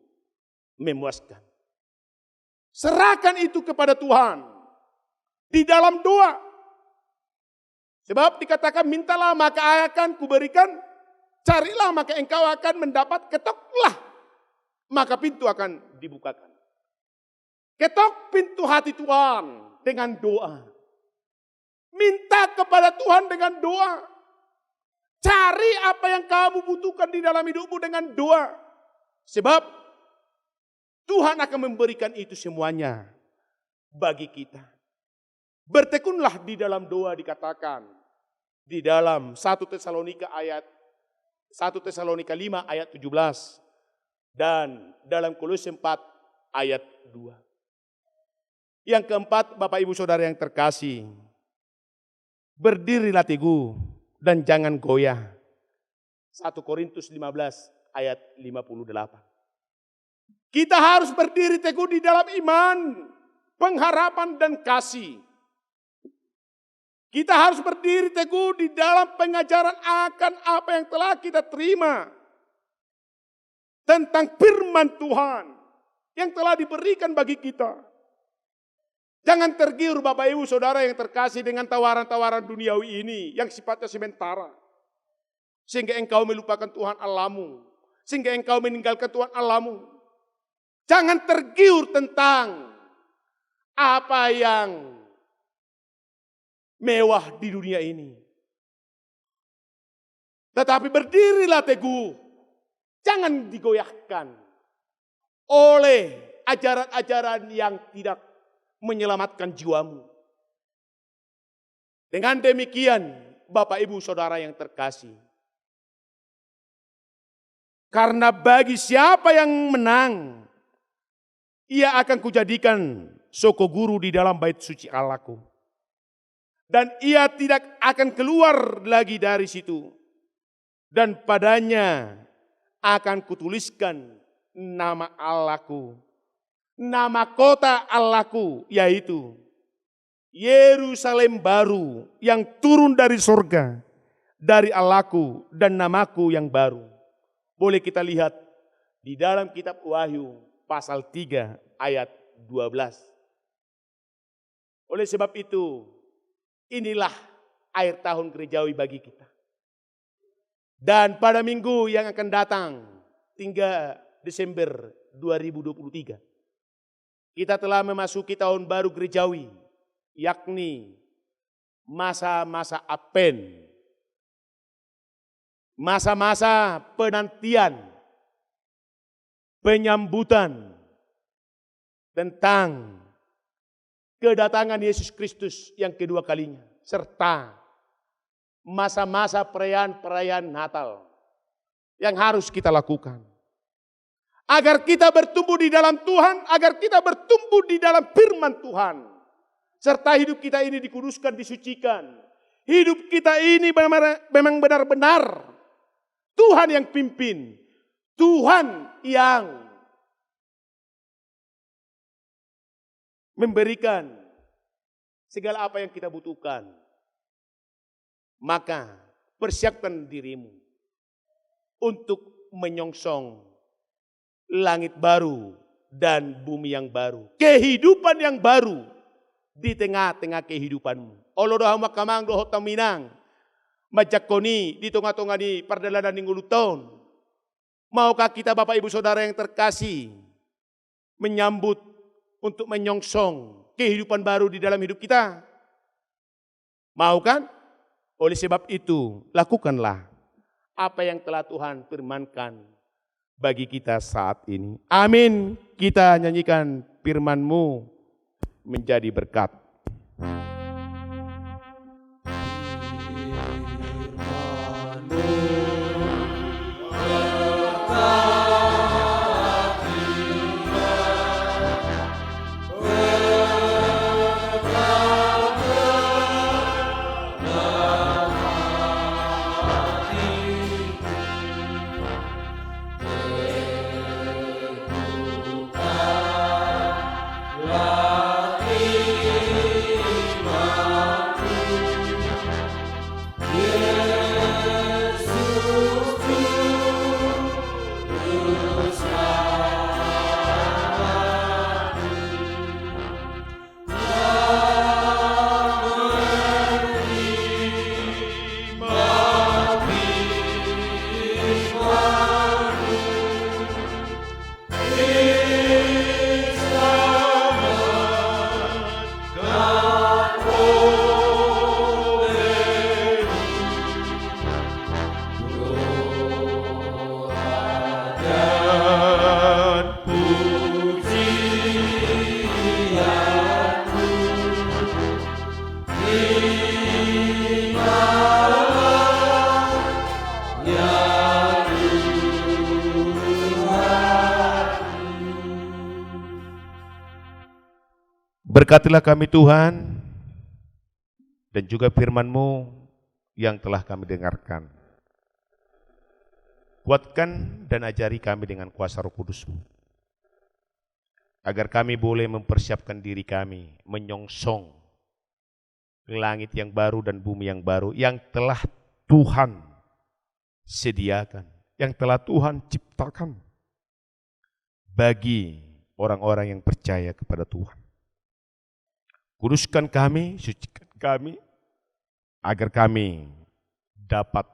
memuaskan. Serahkan itu kepada Tuhan di dalam doa. Sebab dikatakan mintalah maka akan kuberikan, carilah maka engkau akan mendapat, ketoklah maka pintu akan dibukakan. Ketok pintu hati Tuhan dengan doa. Minta kepada Tuhan dengan doa. Cari apa yang kamu butuhkan di dalam hidupmu dengan doa. Sebab Tuhan akan memberikan itu semuanya bagi kita. Bertekunlah di dalam doa dikatakan. Di dalam 1 Tesalonika 5 ayat 17. Dan dalam Kolose 4 ayat 2. Yang keempat, Bapak Ibu Saudara yang terkasih. Berdirilah teguh dan jangan goyah. 1 Korintus 15 ayat 58. Kita harus berdiri teguh di dalam iman, pengharapan dan kasih. Kita harus berdiri teguh di dalam pengajaran akan apa yang telah kita terima. Tentang firman Tuhan yang telah diberikan bagi kita. Jangan tergiur Bapak Ibu Saudara yang terkasih dengan tawaran-tawaran duniawi ini yang sifatnya sementara. Sehingga engkau melupakan Tuhan Allahmu. Sehingga engkau meninggalkan Tuhan Allahmu. Jangan tergiur tentang apa yang mewah di dunia ini. Tetapi berdirilah teguh. Jangan digoyahkan oleh ajaran-ajaran yang tidak menyelamatkan jiwamu. Dengan demikian, Bapak Ibu Saudara yang terkasih. Karena bagi siapa yang menang, ia akan kujadikan soko guru di dalam bait suci Allahku. Dan ia tidak akan keluar lagi dari situ. Dan padanya akan kutuliskan nama Allahku, nama kota Allahku, yaitu Yerusalem baru yang turun dari surga, dari Allahku dan namaku yang baru. Boleh kita lihat di dalam kitab Wahyu pasal 3 ayat 12. Oleh sebab itu, inilah akhir tahun gerejawi bagi kita. Dan pada minggu yang akan datang, 3 Desember 2023, kita telah memasuki tahun baru gerejawi, yakni masa-masa Advent, masa-masa penantian, penyambutan tentang kedatangan Yesus Kristus yang kedua kalinya, serta masa-masa perayaan Natal yang harus kita lakukan. Agar kita bertumbuh di dalam Tuhan, agar kita bertumbuh di dalam firman Tuhan. Serta hidup kita ini dikuduskan, disucikan. Hidup kita ini memang benar-benar Tuhan yang pimpin. Tuhan yang memberikan segala apa yang kita butuhkan. Maka persiapkan dirimu untuk menyongsong langit baru dan bumi yang baru. Kehidupan yang baru di tengah-tengah kehidupanmu. Olo doha makamang doho taminang. Majakoni di tengah-tengah di perdalanan ninguluton. Maukah kita Bapak Ibu Saudara yang terkasih menyambut untuk menyongsong kehidupan baru di dalam hidup kita? Mau kan? Oleh sebab itu, lakukanlah apa yang telah Tuhan firmankan bagi kita saat ini. Amin. Kita nyanyikan firman-Mu menjadi berkat. Latih Berkatilah kami Tuhan, dan juga firman-Mu yang telah kami dengarkan. Kuatkan dan ajari kami dengan kuasa Roh Kudus-Mu, agar kami boleh mempersiapkan diri kami menyongsong langit yang baru dan bumi yang baru yang telah Tuhan sediakan, yang telah Tuhan ciptakan bagi orang-orang yang percaya kepada Tuhan. Kuduskan kami, sucikan kami, agar kami dapat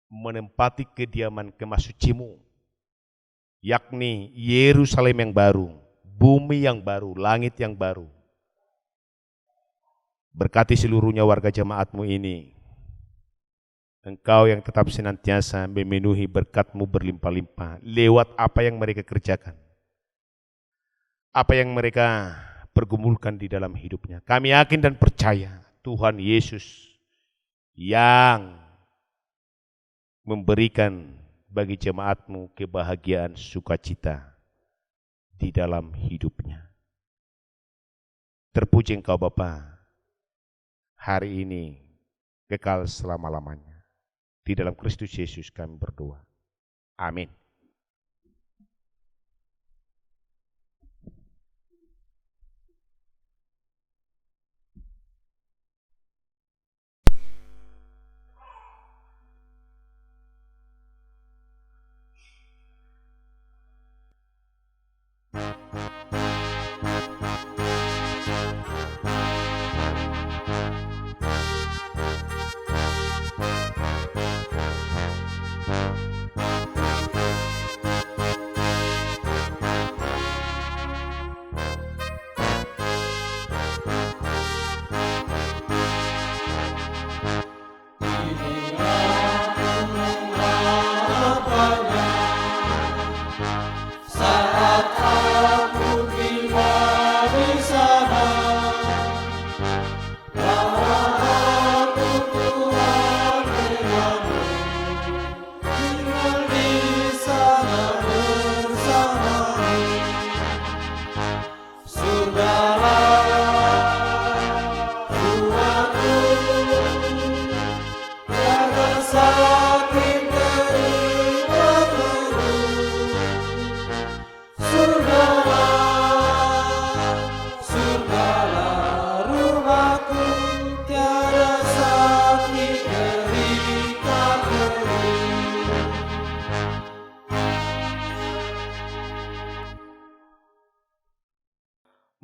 menempati kediaman kemah suci-Mu, yakni Yerusalem yang baru, bumi yang baru, langit yang baru. Berkati seluruhnya warga jemaat-Mu ini. Engkau yang tetap senantiasa memenuhi berkat-Mu berlimpah-limpah lewat apa yang mereka kerjakan, apa yang mereka pergumulkan di dalam hidupnya. Kami yakin dan percaya Tuhan Yesus yang memberikan bagi jemaat-Mu kebahagiaan sukacita di dalam hidupnya. Terpuji Engkau Bapa, hari ini kekal selama-lamanya. Di dalam Kristus Yesus kami berdoa. Amin.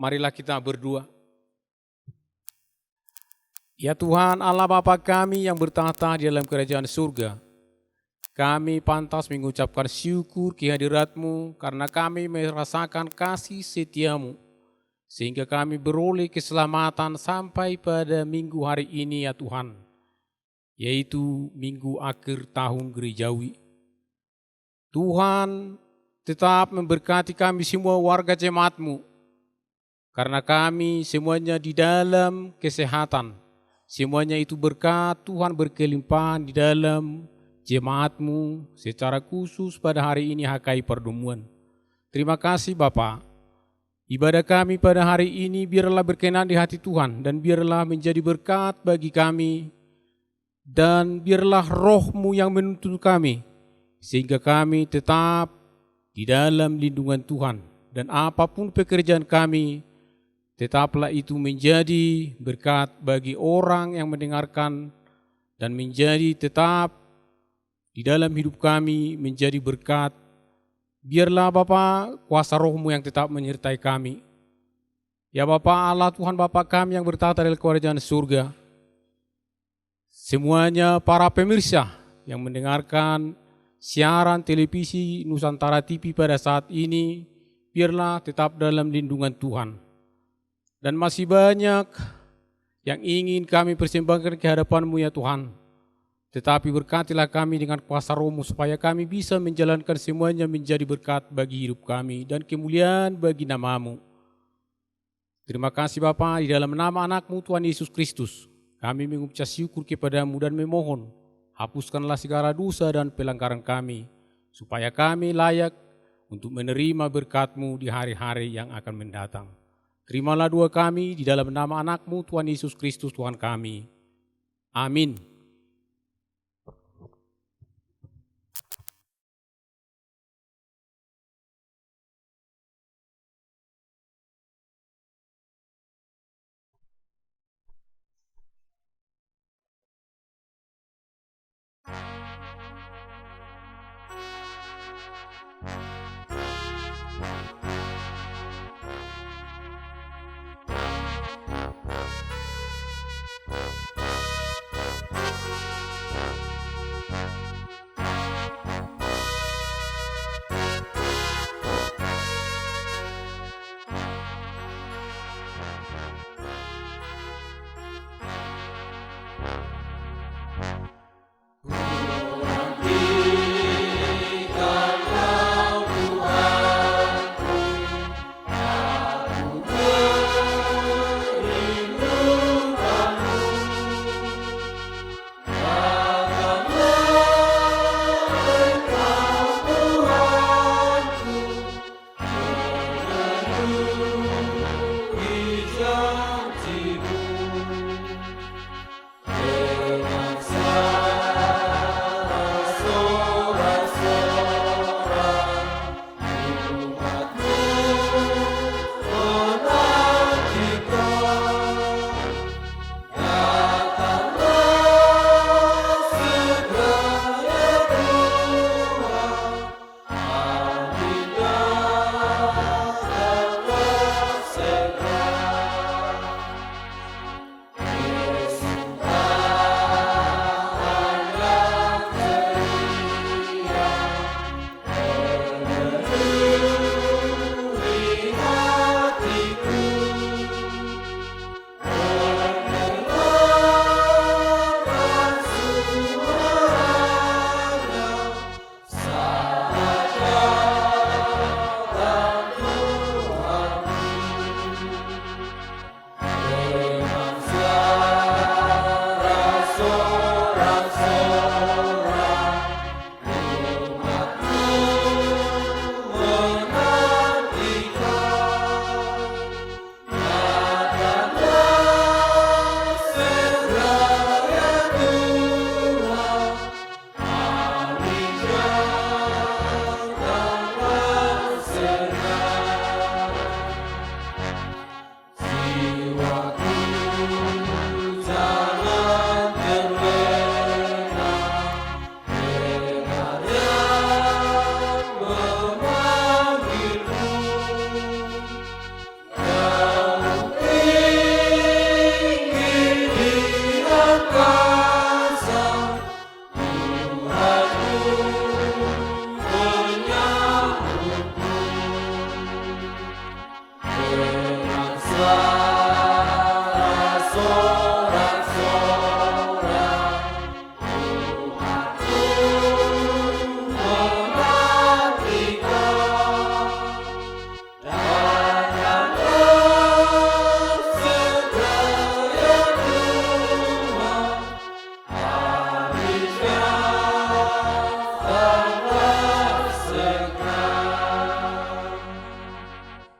Marilah kita berdoa. Ya Tuhan Allah Bapa kami yang bertahta di dalam kerajaan surga, kami pantas mengucapkan syukur kehadirat-Mu karena kami merasakan kasih setia-Mu, sehingga kami beroleh keselamatan sampai pada minggu hari ini ya Tuhan, yaitu minggu akhir tahun gerejawi. Tuhan tetap memberkati kami semua warga jemaat-Mu, karena kami semuanya di dalam kesehatan, semuanya itu berkat Tuhan berkelimpahan di dalam jemaat-Mu secara khusus pada hari ini HKI Pertemuan. Terima kasih Bapa. Ibadah kami pada hari ini biarlah berkenan di hati Tuhan dan biarlah menjadi berkat bagi kami dan biarlah Roh-Mu yang menuntun kami sehingga kami tetap di dalam lindungan Tuhan dan apapun pekerjaan kami tetaplah itu menjadi berkat bagi orang yang mendengarkan dan menjadi tetap di dalam hidup kami menjadi berkat. Biarlah Bapa kuasa Roh-Mu yang tetap menyertai kami. Ya Bapa Allah Tuhan Bapa kami yang bertahta di kerajaan surga. Semuanya para pemirsa yang mendengarkan siaran televisi Nusantara TV pada saat ini, biarlah tetap dalam lindungan Tuhan. Dan masih banyak yang ingin kami persembahkan ke hadapan-Mu ya Tuhan. Tetapi berkatilah kami dengan kuasa Roh-Mu supaya kami bisa menjalankan semuanya menjadi berkat bagi hidup kami dan kemuliaan bagi nama-Mu. Terima kasih Bapa, di dalam nama anak-Mu Tuhan Yesus Kristus, kami mengucap syukur kepada-Mu dan memohon, hapuskanlah segala dosa dan pelanggaran kami, supaya kami layak untuk menerima berkat-Mu di hari-hari yang akan mendatang. Terimalah doa kami di dalam nama anak-Mu Tuhan Yesus Kristus Tuhan kami. Amin.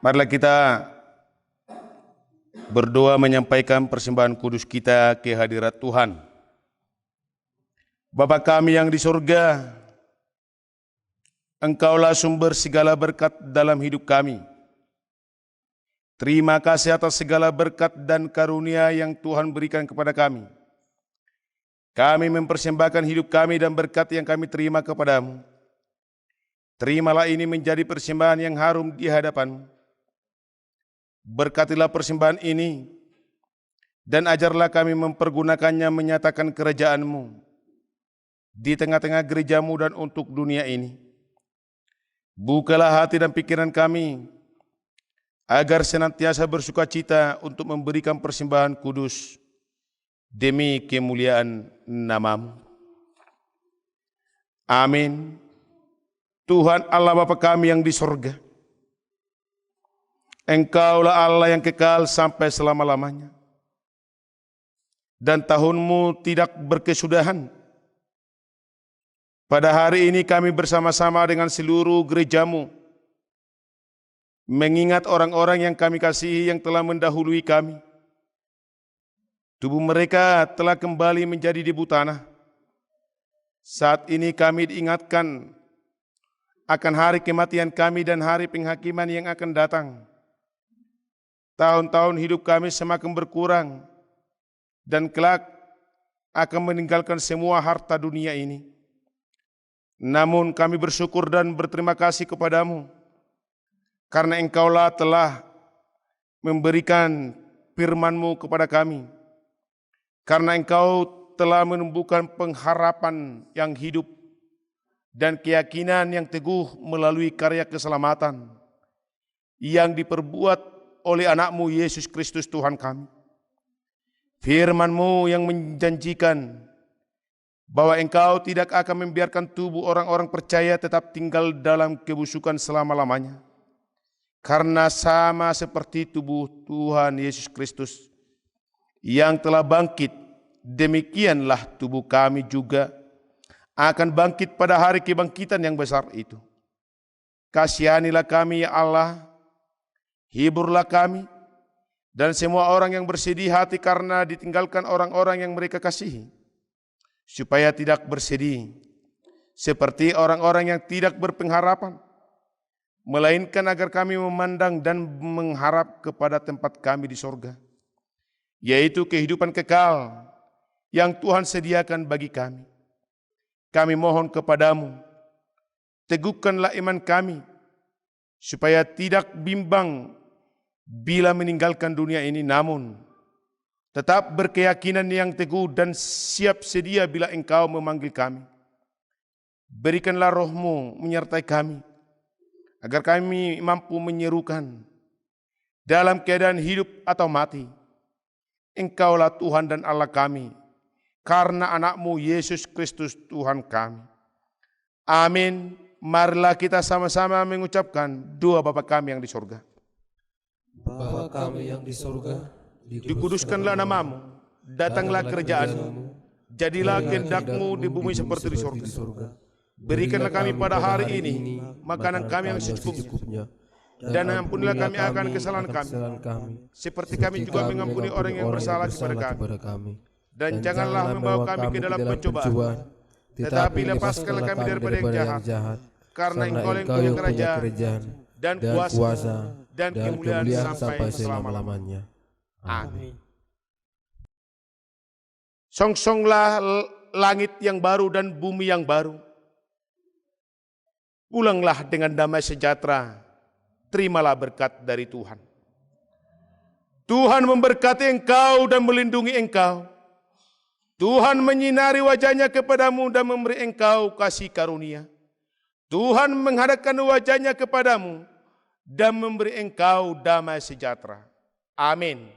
Marilah kita berdoa menyampaikan persembahan kudus kita ke hadirat Tuhan. Bapa kami yang di surga, Engkaulah sumber segala berkat dalam hidup kami. Terima kasih atas segala berkat dan karunia yang Tuhan berikan kepada kami. Kami mempersembahkan hidup kami dan berkat yang kami terima kepadamu. Terimalah ini menjadi persembahan yang harum di hadapan-Mu. Berkatilah persembahan ini dan ajarlah kami mempergunakannya menyatakan kerajaan-Mu di tengah-tengah gereja-Mu dan untuk dunia ini. Bukalah hati dan pikiran kami agar senantiasa bersukacita untuk memberikan persembahan kudus demi kemuliaan nama-Mu. Amin. Tuhan Allah Bapa kami yang di sorga, Engkaulah Allah yang kekal sampai selama-lamanya. Dan tahun-Mu tidak berkesudahan. Pada hari ini kami bersama-sama dengan seluruh gereja-Mu, mengingat orang-orang yang kami kasihi yang telah mendahului kami. Tubuh mereka telah kembali menjadi debu tanah. Saat ini kami diingatkan akan hari kematian kami dan hari penghakiman yang akan datang. Tahun-tahun hidup kami semakin berkurang dan kelak akan meninggalkan semua harta dunia ini. Namun kami bersyukur dan berterima kasih kepadamu karena Engkaulah telah memberikan firman-Mu kepada kami. Karena Engkau telah menumbuhkan pengharapan yang hidup dan keyakinan yang teguh melalui karya keselamatan yang diperbuat oleh anak-Mu Yesus Kristus Tuhan kami. Firman-Mu yang menjanjikan bahwa Engkau tidak akan membiarkan tubuh orang-orang percaya tetap tinggal dalam kebusukan selama-lamanya. Karena sama seperti tubuh Tuhan Yesus Kristus yang telah bangkit, demikianlah tubuh kami juga akan bangkit pada hari kebangkitan yang besar itu. Kasihanilah kami ya Allah, hiburlah kami, dan semua orang yang bersedih hati karena ditinggalkan orang-orang yang mereka kasihi, supaya tidak bersedih seperti orang-orang yang tidak berpengharapan, melainkan agar kami memandang dan mengharap kepada tempat kami di sorga, yaitu kehidupan kekal yang Tuhan sediakan bagi kami. Kami mohon kepadamu, teguhkanlah iman kami, supaya tidak bimbang bila meninggalkan dunia ini, namun tetap berkeyakinan yang teguh dan siap sedia bila Engkau memanggil kami. Berikanlah Roh-Mu menyertai kami, agar kami mampu menyerukan dalam keadaan hidup atau mati, Engkaulah Tuhan dan Allah kami, karena anak-Mu Yesus Kristus Tuhan kami. Amin. Marilah kita sama-sama mengucapkan doa Bapa kami yang di surga. Bapa kami yang di surga, Dikuduskanlah nama-Mu, datanglah kerajaan-Mu, jadilah kehendak-Mu di bumi seperti di surga. Berikanlah kami pada hari ini makanan kami yang secukupnya, dan ampunilah kami akan kesalahan kami, seperti kami juga mengampuni orang yang bersalah kepada kami. Dan janganlah membawa kami ke dalam pencobaan, tetapi lepaskanlah kami daripada yang jahat, karena Engkau yang punya kerajaan dan kuasa dan kemuliaan sampai selama-lamanya. Amin. Songsonglah langit yang baru dan bumi yang baru. Pulanglah dengan damai sejahtera. Terimalah berkat dari Tuhan. Tuhan memberkati engkau dan melindungi engkau. Tuhan menyinari wajahnya kepadamu dan memberi engkau kasih karunia. Tuhan menghadapkan wajahnya kepadamu dan memberi engkau damai sejahtera. Amin.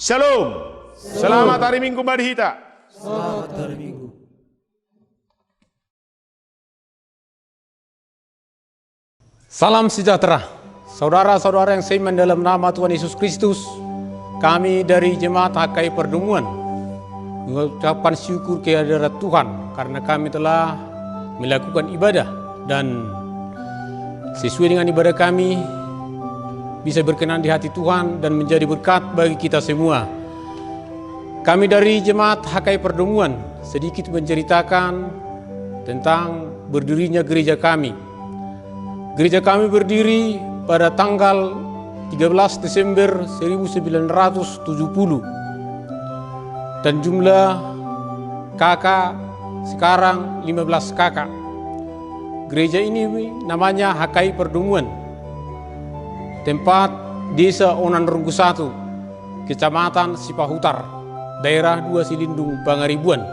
Shalom. Selamat hari Minggu Madhita. Selamat hari Minggu. Salam sejahtera, saudara-saudara yang seiman dalam nama Tuhan Yesus Kristus. Kami dari Jemaat HKI Pertemuan mengucapkan syukur kehadirat Tuhan karena kami telah melakukan ibadah dan sesuai dengan ibadah kami bisa berkenan di hati Tuhan dan menjadi berkat bagi kita semua. Kami dari Jemaat HKI Pertemuan sedikit menceritakan tentang berdirinya gereja kami. Gereja kami berdiri pada tanggal 13 Desember 1970 dan jumlah kakak sekarang 15 kakak. Gereja ini namanya HKI Pertemuan, tempat Desa Onan Runggu 1, Kecamatan Sipahutar, Daerah 2 Silindung, Pangaribuan.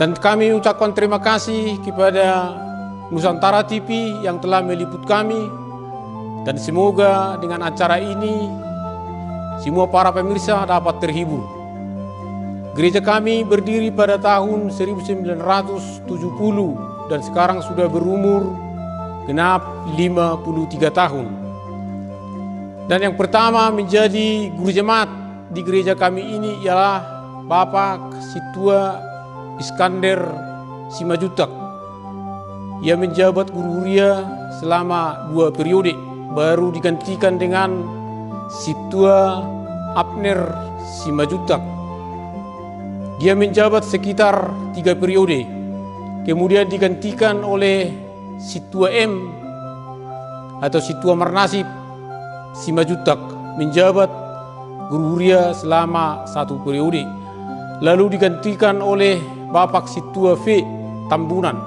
Dan kami ucapkan terima kasih kepada Nusantara TV yang telah meliput kami. Dan semoga dengan acara ini semua para pemirsa dapat terhibur. Gereja kami berdiri pada tahun 1970 dan sekarang sudah berumur genap 53 tahun. Dan yang pertama menjadi guru jemaat di gereja kami ini ialah Bapak Situa Iskandar Simajutak. Ia menjabat guru huria selama 2 periode, baru digantikan dengan Situa Abner Simajutak. Dia menjabat sekitar 3 periode, kemudian digantikan oleh Situa M atau Situa Marnasib Simajutak menjabat guru huria selama 1 periode, lalu digantikan oleh Bapak Situa V Tambunan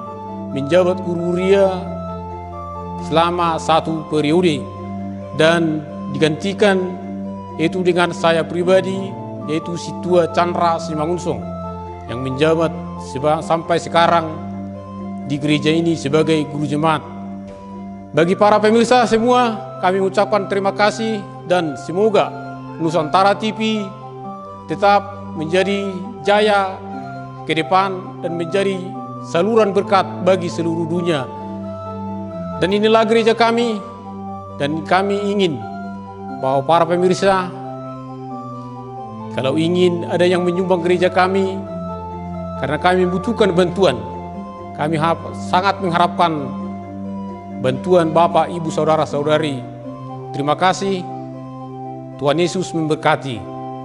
menjabat guru huria selama 1 periode, dan digantikan yaitu dengan saya pribadi yaitu Situa Chandra Simangunsong yang menjabat sampai sekarang di gereja ini sebagai guru jemaat. Bagi para pemirsa semua, kami ucapkan terima kasih dan semoga Nusantara TV tetap menjadi jaya ke depan dan menjadi saluran berkat bagi seluruh dunia. Dan inilah gereja kami, dan kami ingin bahwa para pemirsa, kalau ingin ada yang menyumbang gereja kami, karena kami membutuhkan bantuan, kami sangat mengharapkan bantuan Bapak, Ibu, Saudara-saudari. Terima kasih. Tuhan Yesus memberkati.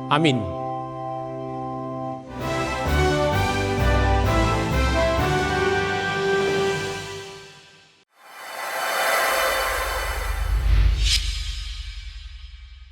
Amin.